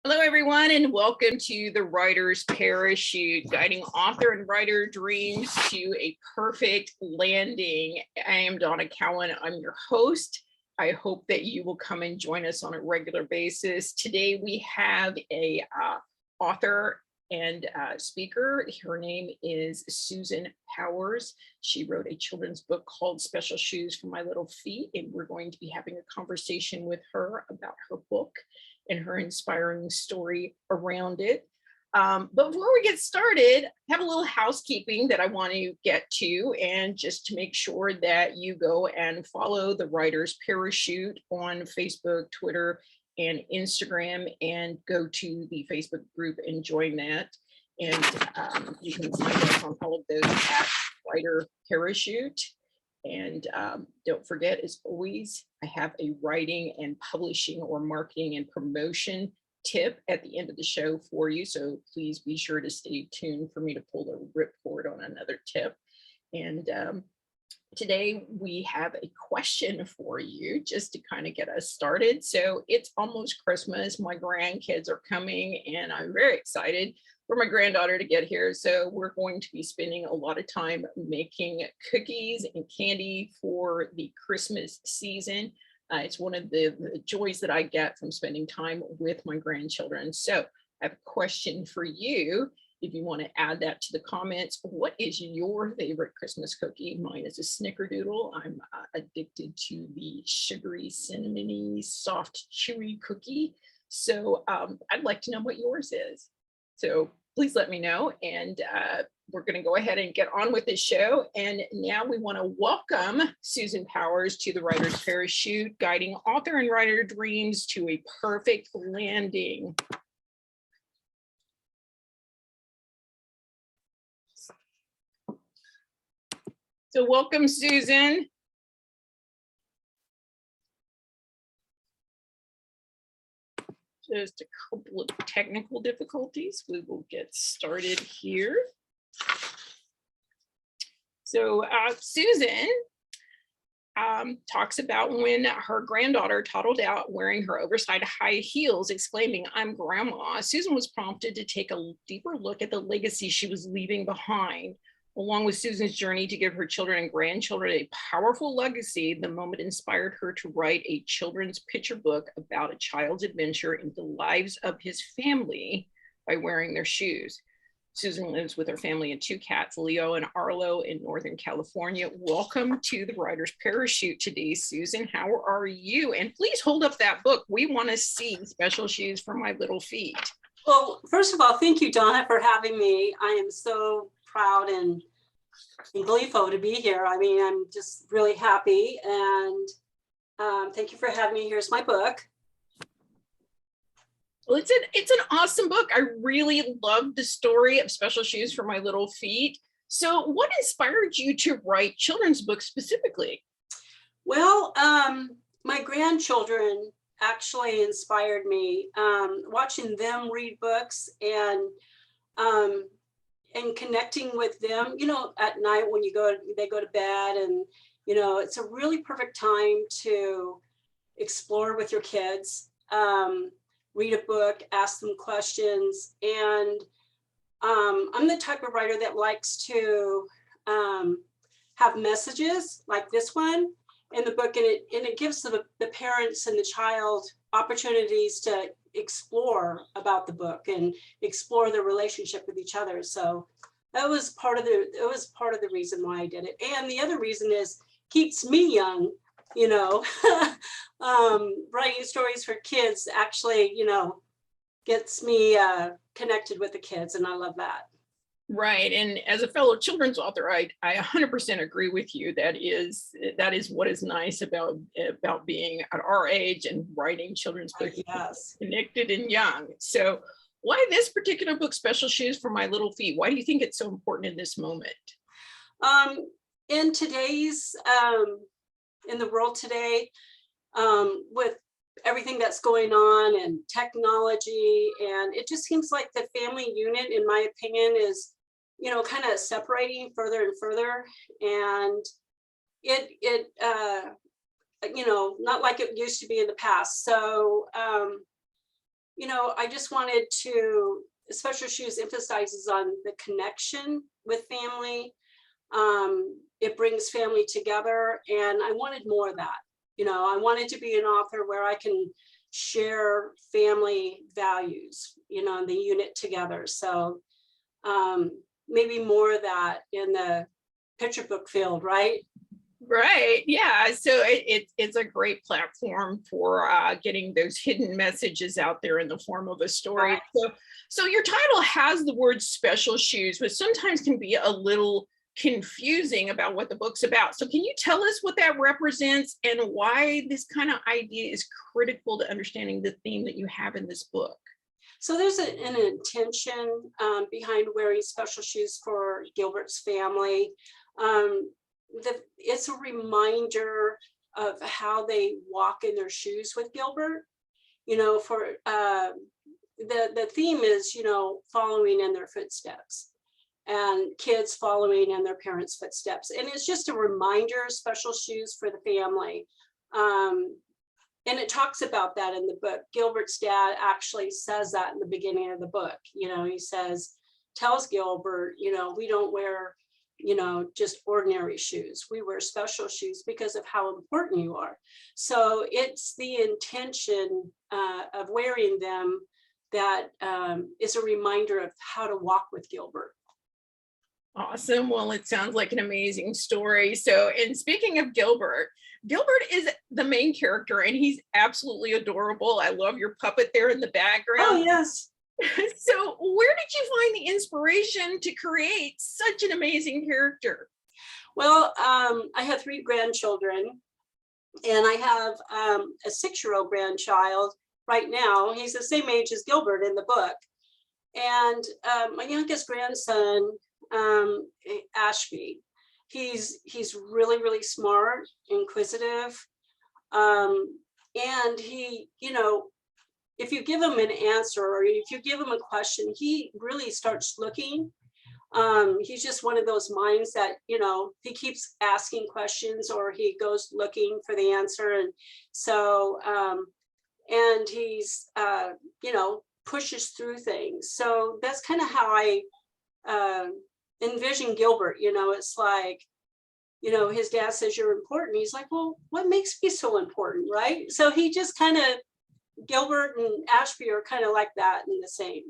Hello, everyone, and welcome to the Writer's Parachute, guiding author and writer dreams to a perfect landing. I am Donna Cowan. I'm your host. I hope that you will come and join us on a regular basis. Today, we have a author and speaker. Her name is Susan Powers. She wrote a children's book called Special Shoes for My Little Feet, and we're going to be having a conversation with her about her book and her inspiring story around it. But before we get started, I have a little housekeeping that I want to get to, and just to make sure that you go and follow the Writer's Parachute on Facebook, Twitter, and Instagram, and go to the Facebook group and join that. And you can find us on all of those at Writer Parachute. And don't forget, as always, I have a writing and publishing or marketing and promotion tip at the end of the show for you. So please be sure to stay tuned for me to pull the ripcord on another tip. And today we have a question for you just to kind of get us started. So it's almost Christmas. My grandkids are coming and I'm very excited for my granddaughter to get here. So we're going to be spending a lot of time making cookies and candy for the Christmas season. It's one of the joys that I get from spending time with my grandchildren. So I have a question for you. If you want to add that to the comments, what is your favorite Christmas cookie? Mine is a snickerdoodle. I'm addicted to the sugary, cinnamony, soft, chewy cookie. So I'd like to know what yours is. So please let me know. And we're going to go ahead and get on with this show. And now we want to welcome Susan Powers to the Writer's Parachute, guiding author and writer dreams to a perfect landing. So welcome, Susan. Just a couple of technical difficulties. We will get started here. So Susan talks about when her granddaughter toddled out wearing her oversized high heels, exclaiming, "I'm grandma." Susan was prompted to take a deeper look at the legacy she was leaving behind. Along with Susan's journey to give her children and grandchildren a powerful legacy, the moment inspired her to write a children's picture book about a child's adventure into the lives of his family by wearing their shoes. Susan lives with her family and two cats, Leo and Arlo, in Northern California. Welcome to the Writer's Parachute today, Susan. How are you? And please hold up that book. We want to see Special Shoes for My Little Feet. Well, first of all, thank you, Donna, for having me. I am so proud and gleeful to be here. I mean, I'm just really happy, and thank you for having me. Here's my book. Well, it's an awesome book. I really love the story of Special Shoes for My Little Feet. So what inspired you to write children's books specifically? Well, my grandchildren actually inspired me. Watching them read books and connecting with them, you know, at night when they go to bed, and you know, it's a really perfect time to explore with your kids, read a book, ask them questions. And I'm the type of writer that likes to have messages like this one in the book, and it gives the parents and the child opportunities to explore about the book and explore their relationship with each other. So that was part of the reason why I did it. And the other reason is keeps me young, you know. Writing stories for kids actually, you know, gets me connected with the kids, and I love that. Right. And as a fellow children's author, I 100% agree with you. That is what is nice about being at our age and writing children's books. Yes. Connected and young. So why this particular book, Special Shoes for My Little Feet? Why do you think it's so important in this moment? In today's, in the world today, with everything that's going on and technology, and it just seems like the family unit, in my opinion, is, you know, kind of separating further and further, and it you know, not like it used to be in the past. So I just wanted to, Special Shoes emphasizes on the connection with family. It brings family together, and I wanted more of that. I wanted to be an author where I can share family values, the unit together. So maybe more of that in the picture book field, right? Right. Yeah. So it's a great platform for getting those hidden messages out there in the form of a story. Right. So your title has the word special shoes, but sometimes can be a little confusing about what the book's about. So can you tell us what that represents and why this kind of idea is critical to understanding the theme that you have in this book? So there's an intention behind wearing special shoes for Gilbert's family. It's a reminder of how they walk in their shoes with Gilbert. For the theme is, following in their footsteps, and kids following in their parents' footsteps. And it's just a reminder, special shoes for the family. And it talks about that in the book. Gilbert's dad actually says that in the beginning of the book. He tells Gilbert, we don't wear, just ordinary shoes. We wear special shoes because of how important you are. So it's the intention of wearing them that is a reminder of how to walk with Gilbert. Awesome. Well, it sounds like an amazing story. So, and speaking of Gilbert, Gilbert is the main character and he's absolutely adorable. I love your puppet there in the Oh, background. yes. So, where did you find the inspiration to create such an amazing character? Well, I have 3 grandchildren, and I have a 6-year-old grandchild right now. He's the same age as Gilbert in the book. And my youngest grandson, Ashby, he's really, really smart, inquisitive. And he, if you give him an answer or if you give him a question, he really starts looking. He's just one of those minds that, he keeps asking questions or he goes looking for the answer. And so, and he's, pushes through things. So that's kind of how I envision Gilbert. It's like, his dad says you're important. He's like, well, what makes me so important, right? So he just kind of, Gilbert and Ashby are kind of like that in the same.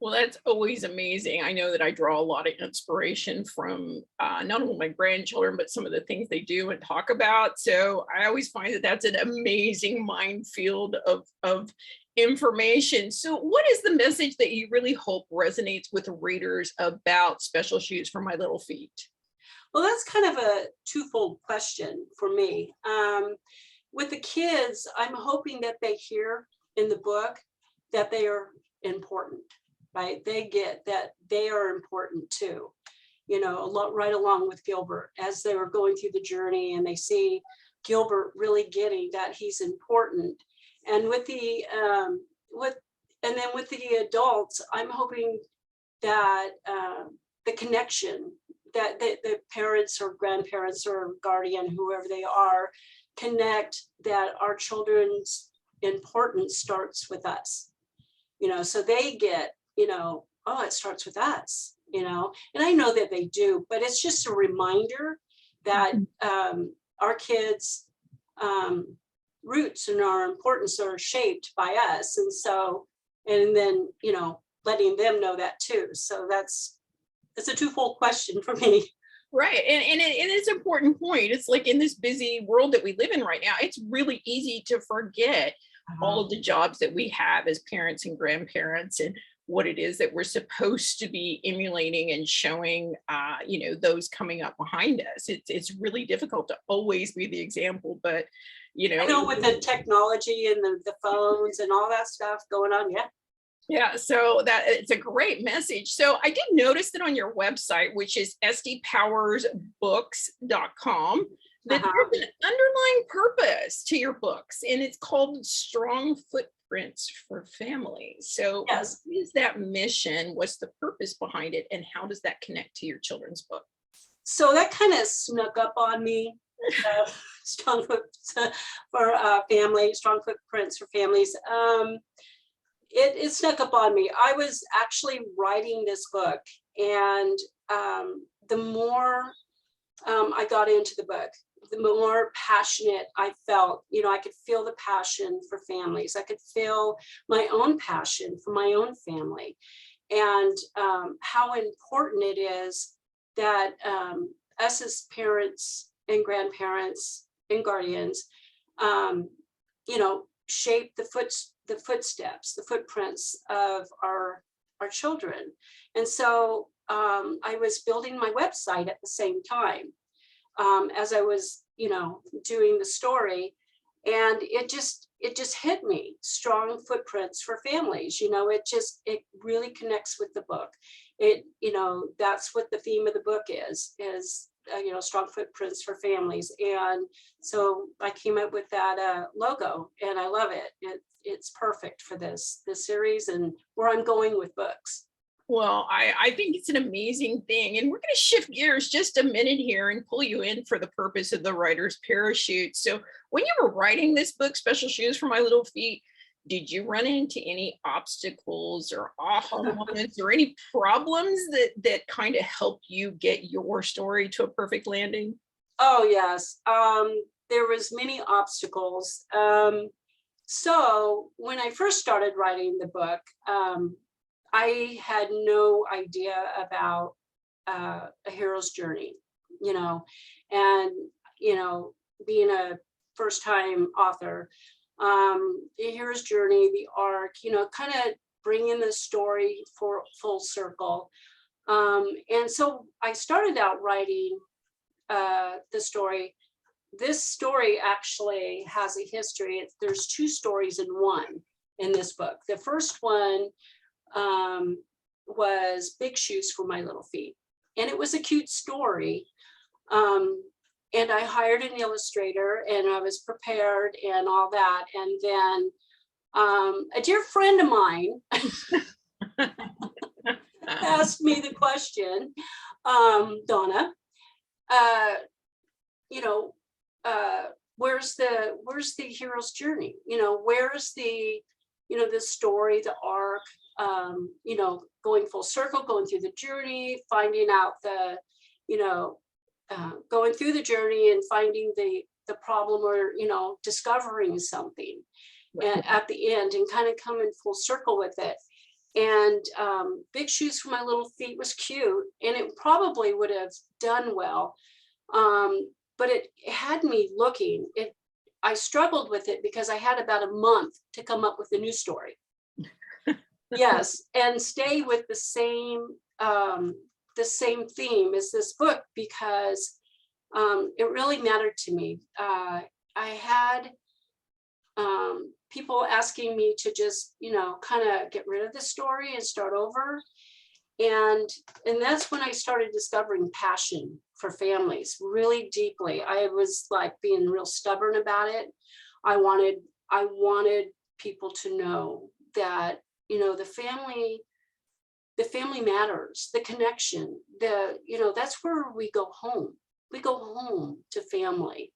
Well, that's always amazing. I know that I draw a lot of inspiration from not only my grandchildren, but some of the things they do and talk about. So I always find that that's an amazing minefield of information. So what is the message that you really hope resonates with readers about Special Shoes for My Little Feet? Well, that's kind of a twofold question for me. With the kids, I'm hoping that they hear in the book that they are important, right? They get that they are important too, right along with Gilbert as they were going through the journey, and they see Gilbert really getting that he's important. And with the with the adults, I'm hoping that the connection that the parents or grandparents or guardian, whoever they are, connect that our children's importance starts with us. So they get, oh, it starts with us, and I know that they do, but it's just a reminder that our kids' roots and our importance are shaped by us. And so, and then, letting them know that too. So it's a twofold question for me. Right. And it's an important point. It's like in this busy world that we live in right now, it's really easy to forget all of the jobs that we have as parents and grandparents and what it is that we're supposed to be emulating and showing, those coming up behind us. It's really difficult to always be the example, but, I know with the technology and the phones and all that stuff going on. Yeah. Yeah, so that it's a great message. So I did notice that on your website, which is sdpowersbooks.com, that there's an underlying purpose to your books, and it's called Strong Footprints for Families. So yes. What is that mission? What's the purpose behind it? And how does that connect to your children's book? So that kind of snuck up on me. Strong Footprints for Families. it snuck up on me. I was actually writing this book, and the more I got into the book, the more passionate I felt. You know, I could feel the passion for families. I could feel my own passion for my own family, and how important it is that us as parents and grandparents and guardians, you know, shape the footsteps, the footprints of our children. And so I was building my website at the same time, as I was, you know, doing the story, and it just hit me. Strong footprints for families. You know, it really connects with the book. It, you know, that's what the theme of the book is you know, strong footprints for families. And so I came up with that logo, and I love it. It's perfect for this series and where I'm going with books. Well, I think it's an amazing thing. And we're going to shift gears just a minute here and pull you in for the purpose of the writer's parachute. So when you were writing this book, Special Shoes for My Little Feet, did you run into any obstacles or aha moments or any problems that kind of helped you get your story to a perfect landing? Oh, yes. There was many obstacles. So when I first started writing the book, I had no idea about a hero's journey, you know, and, you know, being a first-time author, the hero's journey, the arc, you know, kind of bringing the story for full circle. And so I started out writing the story. This story actually has a history. There's two stories in one in this book. The first one was Big Shoes for My Little Feet, and it was a cute story. And I hired an illustrator, and I was prepared and all that. And then a dear friend of mine asked me the question, Donna, you know, where's the hero's journey? You know, where's the, you know, the story, the arc, you know, going full circle, going through the journey, finding out the, you know, going through the journey and finding the problem, or, you know, discovering something at the end, and kind of coming full circle with it. And Big Shoes for My Little Feet was cute, and it probably would have done well. But it had me looking. I struggled with it because I had about a month to come up with a new story. Yes, and stay with the same theme as this book, because it really mattered to me. I had people asking me to just, you know, kind of get rid of the story and start over. And that's when I started discovering passion for families really deeply. I was like being real stubborn about it. I wanted people to know that, you know, the family matters, the connection, you know, that's where we go home. We go home to family.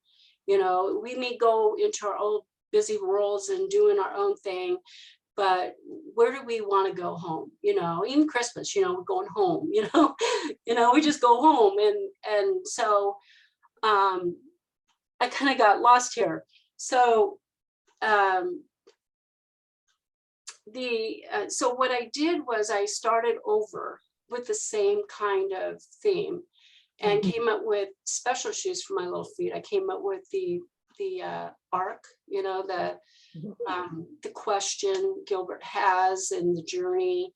You know, we may go into our own busy worlds and doing our own thing, but where do we want to go home? You know, even Christmas, you know, we're going home, you know, we just go home. And so I kind of got lost here. So so what I did was I started over with the same kind of theme, and came up with Special Shoes for My Little Feet. I came up with the arc, you know, the question Gilbert has and the journey,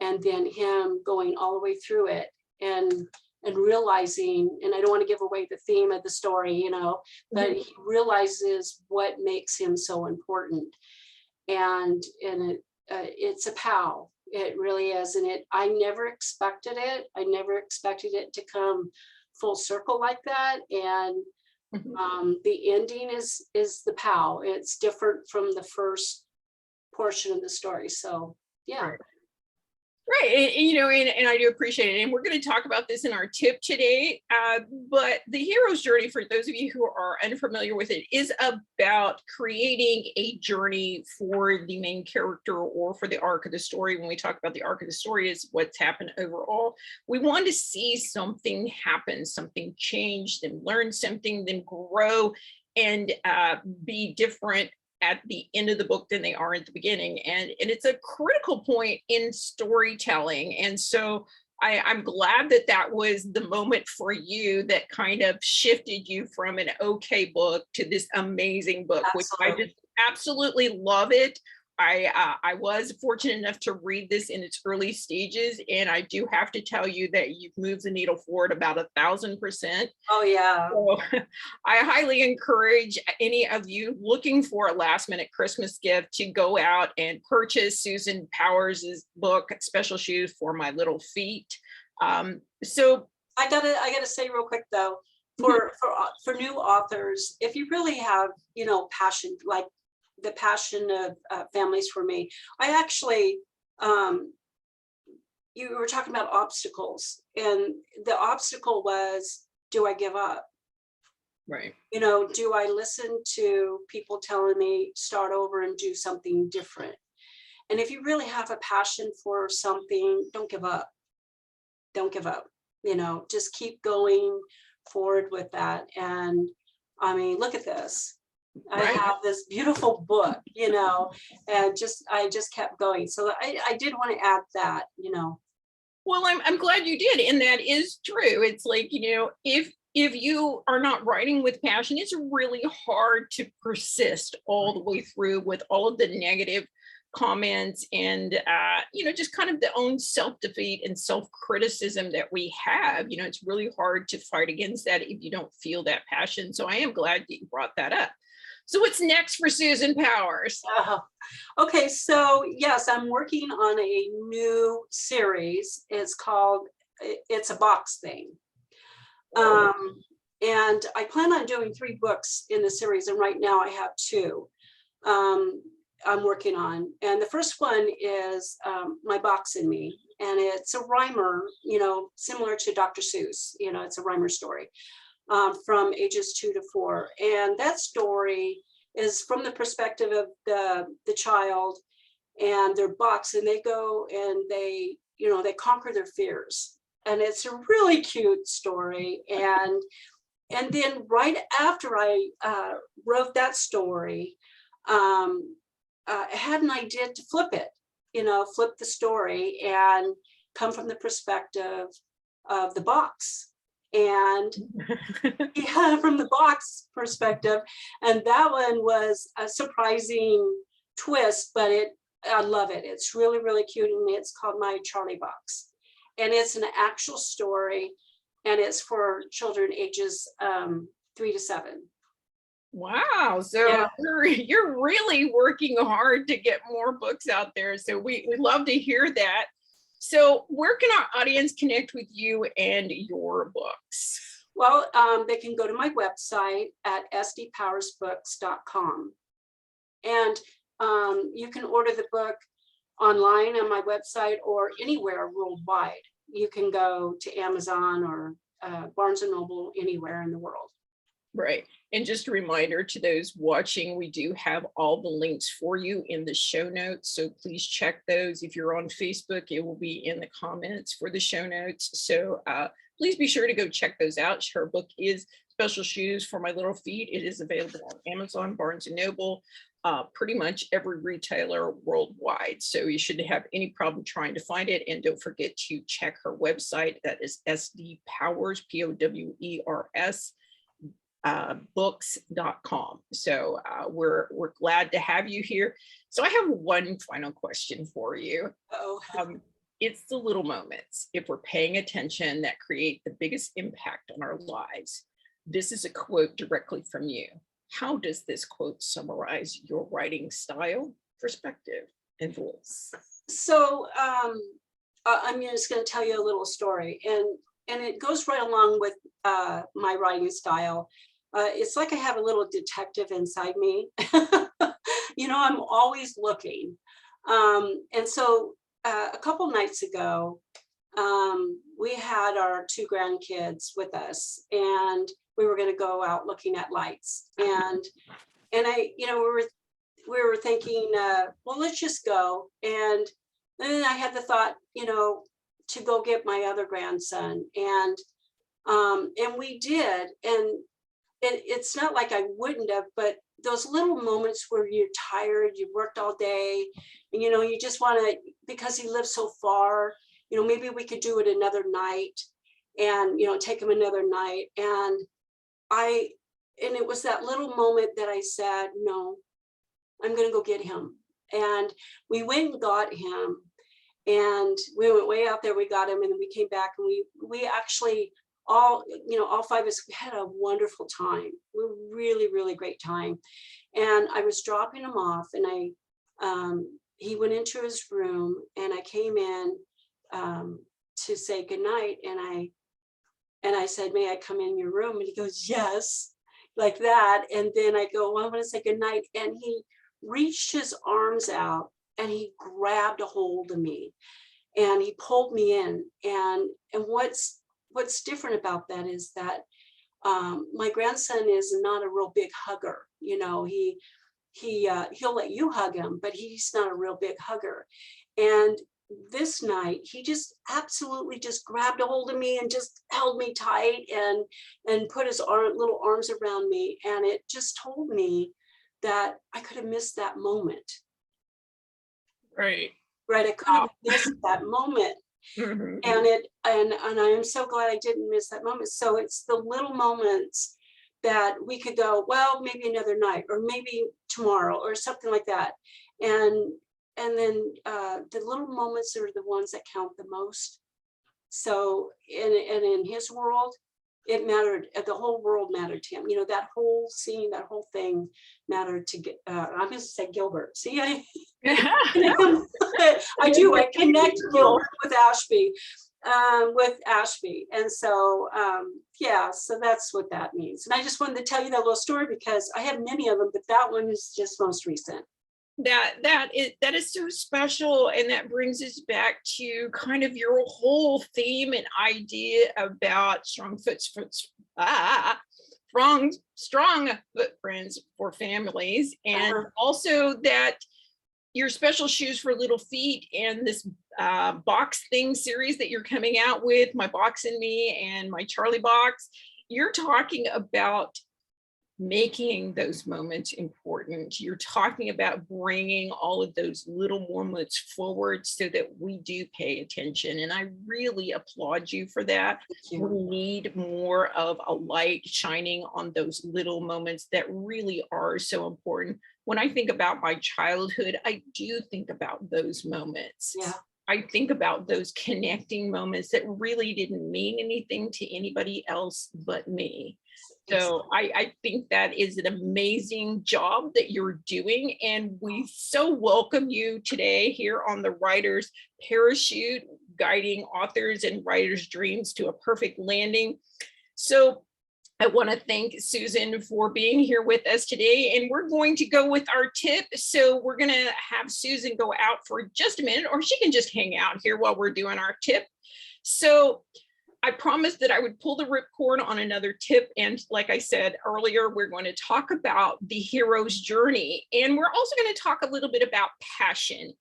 and then him going all the way through it and realizing, and I don't want to give away the theme of the story, you know, but he realizes what makes him so important. And it's a POW. It really is. And I never expected it. I never expected it to come full circle like that. And the ending is the POW. It's different from the first portion of the story. So yeah. Right. Right, and I do appreciate it. And we're going to talk about this in our tip today. But the hero's journey, for those of you who are unfamiliar with it, is about creating a journey for the main character or for the arc of the story. When we talk about the arc of the story, is what's happened overall. We want to see something happen, something change, them learn something, then grow and be different at the end of the book than they are at the beginning. And it's a critical point in storytelling. And so I'm glad that that was the moment for you that kind of shifted you from an okay book to this amazing book, which I Absolutely. just absolutely love it. I was fortunate enough to read this in its early stages, and I do have to tell you that you've moved the needle forward about 1,000%. Oh, yeah. So I highly encourage any of you looking for a last minute Christmas gift to go out and purchase Susan Powers' book, Special Shoes for My Little Feet. So I gotta say real quick though, for new authors, if you really have, passion, like the passion of Families for Me, I actually, you were talking about obstacles, and the obstacle was, do I give up? right. Do I listen to people telling me start over and do something different? And if you really have a passion for something, don't give up. Don't give up. Just keep going forward with that. And I mean, look at this. I Right. have this beautiful book, and I just kept going. So I did want to add that. Well, I'm glad you did, and that is true. It's like, if you are not writing with passion, it's really hard to persist all the way through with all of the negative comments and just kind of the own self-defeat and self-criticism that we have. It's really hard to fight against that if you don't feel that passion. So I am glad that you brought that up. So what's next for Susan Powers? Okay, so yes, I'm working on a new series. It's a box thing. And I plan on doing 3 books in the series, and right now I have 2 I'm working on. And the first one is My Box and Me, and it's a rhymer, similar to Dr. Seuss. It's a rhymer story from ages 2 to 4, and that story is from the perspective of the child and their box, and they go and they conquer their fears, and it's a really cute story. And then right after I wrote that story, I had an idea to flip it, flip the story and come from the perspective of the box. And yeah, from the box perspective. And that one was a surprising twist, but I love it. It's really, really cute. And it's called My Charlie Box. And it's an actual story, and it's for children ages 3 to 7. Wow. So Yeah. you're really working hard to get more books out there. So we love to hear that. So where can our audience connect with you and your books? Well, they can go to my website at sdpowersbooks.com. And you can order the book online on my website or anywhere worldwide. You can go to Amazon or Barnes & Noble, anywhere in the world. Right. And just a reminder to those watching, we do have all the links for you in the show notes. So please check those. If you're on Facebook, it will be in the comments for the show notes. So please be sure to go check those out. Her book is Special Shoes for My Little Feet. It is available on Amazon, Barnes & Noble, pretty much every retailer worldwide. So you shouldn't have any problem trying to find it. And don't forget to check her website. That is sdpowers, POWERS, books.com. So we're glad to have you here. So I have one final question for you. It's the little moments, if we're paying attention, that create the biggest impact on our lives. This is a quote directly from you. How does this quote summarize your writing style, perspective, and voice? So I'm just going to tell you a little story, and it goes right along with my writing style. It's like I have a little detective inside me. I'm always looking. And so a couple nights ago, we had our two grandkids with us, and we were going to go out looking at lights. And we were thinking, well, let's just go. And then I had the thought, to go get my other grandson, and we did. And it's not like I wouldn't have, but those little moments where you're tired, you worked all day, and you just want to, because he lives so far, maybe we could do it another night, and take him another night. And it was that little moment that I said, no, I'm going to go get him. And we went and got him, and we went way out there, we got him, and then we came back, and we actually all five of us, we had a wonderful time. We were really, really great time. And I was dropping him off, and he went into his room, and I came in to say goodnight. And I said, may I come in your room? And he goes, yes, like that. And then I go, well, I want to say goodnight. And he reached his arms out, and he grabbed a hold of me, and he pulled me in. And what's different about that is that my grandson is not a real big hugger. He'll let you hug him, but he's not a real big hugger. And this night, he just absolutely just grabbed a hold of me and just held me tight and put his little arms around me. And it just told me that I could have missed that moment. Right. Right. I could have missed that moment. Mm-hmm. And I am so glad I didn't miss that moment. So it's the little moments that we could go, well, maybe another night, or maybe tomorrow, or something like that. And then the little moments are the ones that count the most. So in his world, it mattered. The whole world mattered to him. That whole scene, that whole thing mattered to I'm going to say Gilbert. See, I do. I connect Gilbert with Ashby. And so so that's what that means. And I just wanted to tell you that little story because I have many of them, but that one is just most recent. That is so special, and that brings us back to kind of your whole theme and idea about strong footprints for families, and also that your special shoes for little feet and this box thing series that you're coming out with, My Box and Me and My Charlie Box. You're talking about making those moments important. You're talking about bringing all of those little moments forward so that we do pay attention. And I really applaud you for that. We need more of a light shining on those little moments that really are so important. When I think about my childhood, I do think about those moments. Yeah. I think about those connecting moments that really didn't mean anything to anybody else but me. So I think that is an amazing job that you're doing. And we so welcome you today here on the Writer's Parachute, guiding authors and writers' dreams to a perfect landing. So I want to thank Susan for being here with us today, and we're going to go with our tip. So we're going to have Susan go out for just a minute, or she can just hang out here while we're doing our tip. So I promised that I would pull the ripcord on another tip. And like I said earlier, we're going to talk about the hero's journey. And we're also going to talk a little bit about passion.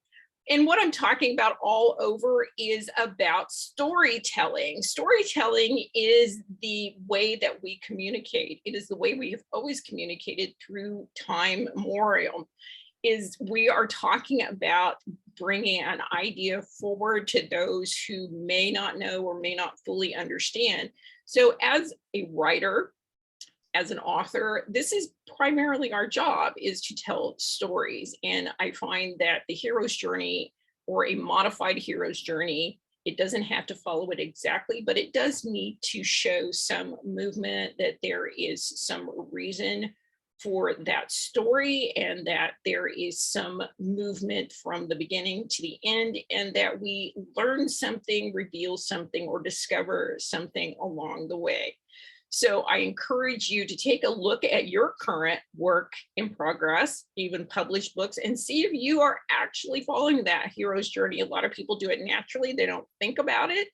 And what I'm talking about all over is about storytelling. Storytelling is the way that we communicate. It is the way we have always communicated through time immemorial. Is we are talking about bringing an idea forward to those who may not know or may not fully understand. So as a writer, as an author, this is primarily our job, is to tell stories. And I find that the hero's journey, or a modified hero's journey, it doesn't have to follow it exactly, but it does need to show some movement, that there is some reason for that story, and that there is some movement from the beginning to the end, and that we learn something, reveal something, or discover something along the way. So I encourage you to take a look at your current work in progress, even published books, and see if you are actually following that hero's journey. A lot of people do it naturally. They don't think about it.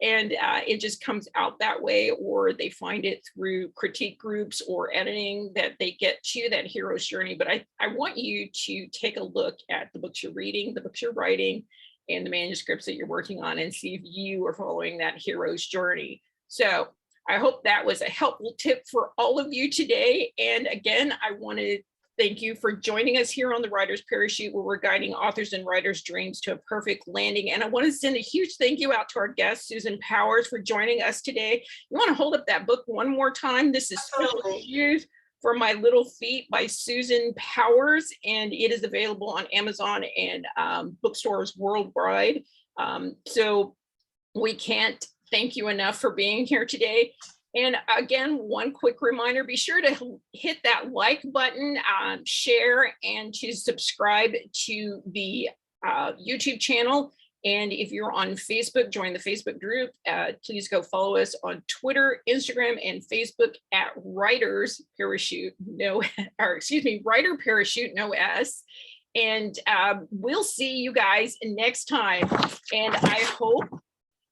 And it just comes out that way, or they find it through critique groups or editing that they get to that hero's journey. But I want you to take a look at the books you're reading, the books you're writing, and the manuscripts that you're working on, and see if you are following that hero's journey. So I hope that was a helpful tip for all of you today. And again, I want to thank you for joining us here on the Writer's Parachute, where we're guiding authors and writers' dreams to a perfect landing. And I want to send a huge thank you out to our guest, Susan Powers, for joining us today. You want to hold up that book one more time? This is Special Shoes for My Little Feet by Susan Powers, and it is available on Amazon and bookstores worldwide. So we can't thank you enough for being here today. And again, one quick reminder, be sure to hit that like button, share, and to subscribe to the YouTube channel. And if you're on Facebook, join the Facebook group. Please go follow us on Twitter, Instagram, and Facebook at Writer's Parachute, Writer Parachute, no S. And we'll see you guys next time. And I hope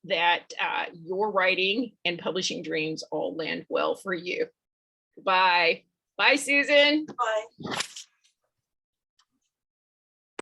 that your writing and publishing dreams all land well for you. Bye. Bye, Susan. Bye.